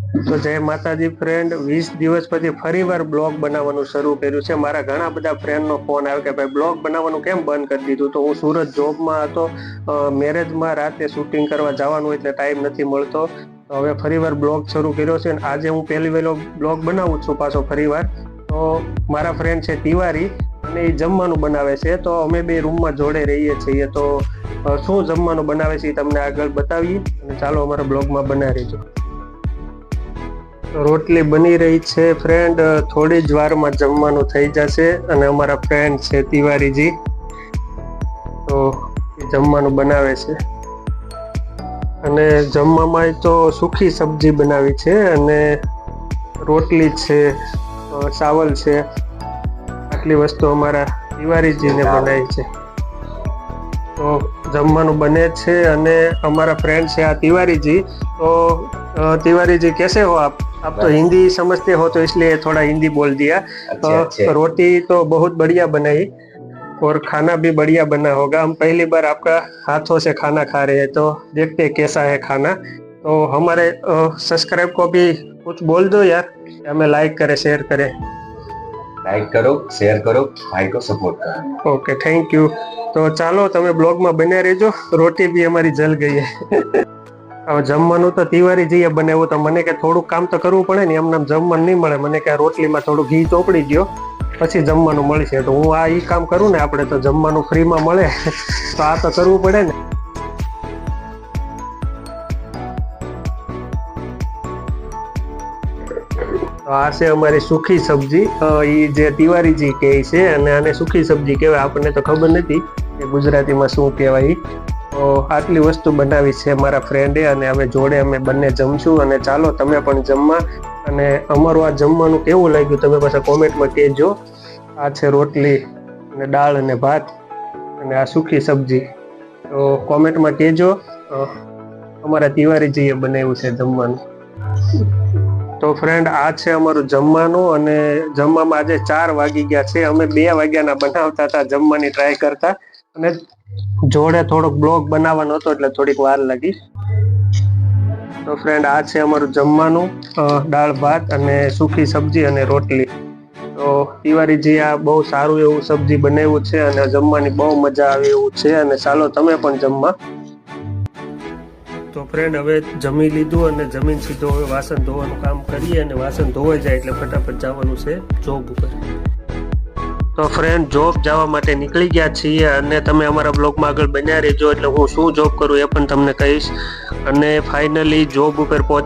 તો જય માતાજી ફ્રેન્ડ, 20 દિવસ પછી ફરીવાર બ્લોગ બનાવવાનું શરૂ કર્યું છે. મારા ઘણા બધા ફ્રેન્ડનો ફોન આવ્યો કે ભાઈ બ્લોગ બનાવવાનું કેમ બંધ કરી દીધું. તો હું સુરત જોબમાં હતો, મેરેજમાં રાતે શૂટિંગ કરવા જવાનું હોય એટલે ટાઈમ નથી મળતો. તો હવે ફરીવાર બ્લોગ શરૂ કર્યો છે અને આજે હું પહેલી વહેલો બ્લોગ બનાવું છું પાછો ફરીવાર. તો મારા ફ્રેન્ડ છે તિવારી અને એ જમવાનું બનાવે છે. તો અમે બે રૂમમાં જોડે રહીએ છીએ. તો શું જમવાનું બનાવે છે એ તમને આગળ બતાવીએ અને ચાલો અમારા બ્લોગમાં બનાવી રહેજો. રોટલી બની રહી છે ફ્રેન્ડ, થોડી જ વારમાં જમવાનું થઈ જશે. અને અમારા ફ્રેન્ડ છે તિવારીજી, તો એ જમવાનું બનાવે છે. અને જમવામાં તો સૂકી સબ્જી બનાવી છે અને રોટલી છે, ચાવલ છે. આટલી વસ્તુ અમારા તિવારીજીને બનાવી છે. તો જમવાનું બને છે અને અમારા ફ્રેન્ડ છે આ तिवारी जी। तो तिवारी जी कैसे हो आप तो हिंदी समझते हो तो इसलिए थोड़ा हिंदी बोल दिया। रोटी तो बहुत बढ़िया बनाई और खाना भी बढ़िया बना होगा। हम पहली बार आपका हाथों से खाना खा रहे हैं, तो देखते हैं कैसा है खाना। तो हमारे सब्सक्राइब को भी कुछ बोल दो यार, हमें लाइक करे, शेयर करे। लाइक करो, शेयर करो, भाई को सपोर्ट करो। Okay, thank you. तो ચાલો તમે બ્લોગમાં બન્યા રહેજો। રોટી બી અમારી જલ ગઈ છે। હવે જમવાનું તો તિવારીજીએ બનાવ્યું, તો મને કે થોડું કામ તો કરવું પડે ને, એમને જમવાનું નહીં મળે। મને કે રોટલીમાં થોડું ઘી ચોપડી દો પછી જમવાનું મળશે। તો હું આ ઈ કામ કરું ને, આપણે તો જમવાનું ફ્રીમાં મળે તો આ તો કરવું પડે ને। આ છે અમારી સૂકી સબ્જી, એ જે તિવારીજી કહે છે અને આને સૂકી સબ્જી કહેવાય। આપણને તો ખબર નથી કે ગુજરાતીમાં શું કહેવાય। તો આટલી વસ્તુ બનાવી છે મારા ફ્રેન્ડે અને હવે જોડે અમે બંને જમશું। અને ચાલો તમે પણ જમવા, અને અમારું આ જમવાનું કેવું લાગ્યું તમે પાછા કોમેન્ટમાં કહેજો। આ છે રોટલી અને દાળ અને ભાત અને આ સૂકી સબ્જી, તો કોમેન્ટમાં કહેજો અમારા તિવારીજીએ બનાવ્યું છે જમવાનું। તો ફ્રેન્ડ આ છે અમારું જમવાનું, અને જમવામાં આજે 4 વાગી ગયા છે। અમે 2 વાગ્યાના બનાવતા હતા, જમવાની ટ્રાય કરતા, અને જોડે થોડોક બ્લોગ બનાવવાનો હતો એટલે થોડીક વાર લાગી। તો ફ્રેન્ડ આ છે અમારું જમવાનું, દાળ ભાત અને સૂકી સબ્જી અને રોટલી। તો તિવારીજી આ બહુ સારું એવું સબ્જી બનાવ્યું છે અને જમવાની બહુ મજા આવે એવું છે। અને ચાલો તમે પણ જમવા। તો ફ્રેન્ડ હવે જમી લીધું અને જમીન સીધો હવે વાસણ ધોવાનું કામ કરીએ, અને વાસણ ધોવાઈ જાય એટલે ફટાફટ જવાનું છે જોબ ઉપર। તો ફ્રેન્ડ જોબ જવા માટે નીકળી ગયા છીએ, અને તમે અમારા બ્લોગમાં આગળ બન્યા રહેજો, એટલે હું શું જોબ કરું એ પણ તમને કહીશ। અને ફાઇનલી જોબ ઉપર પહોંચી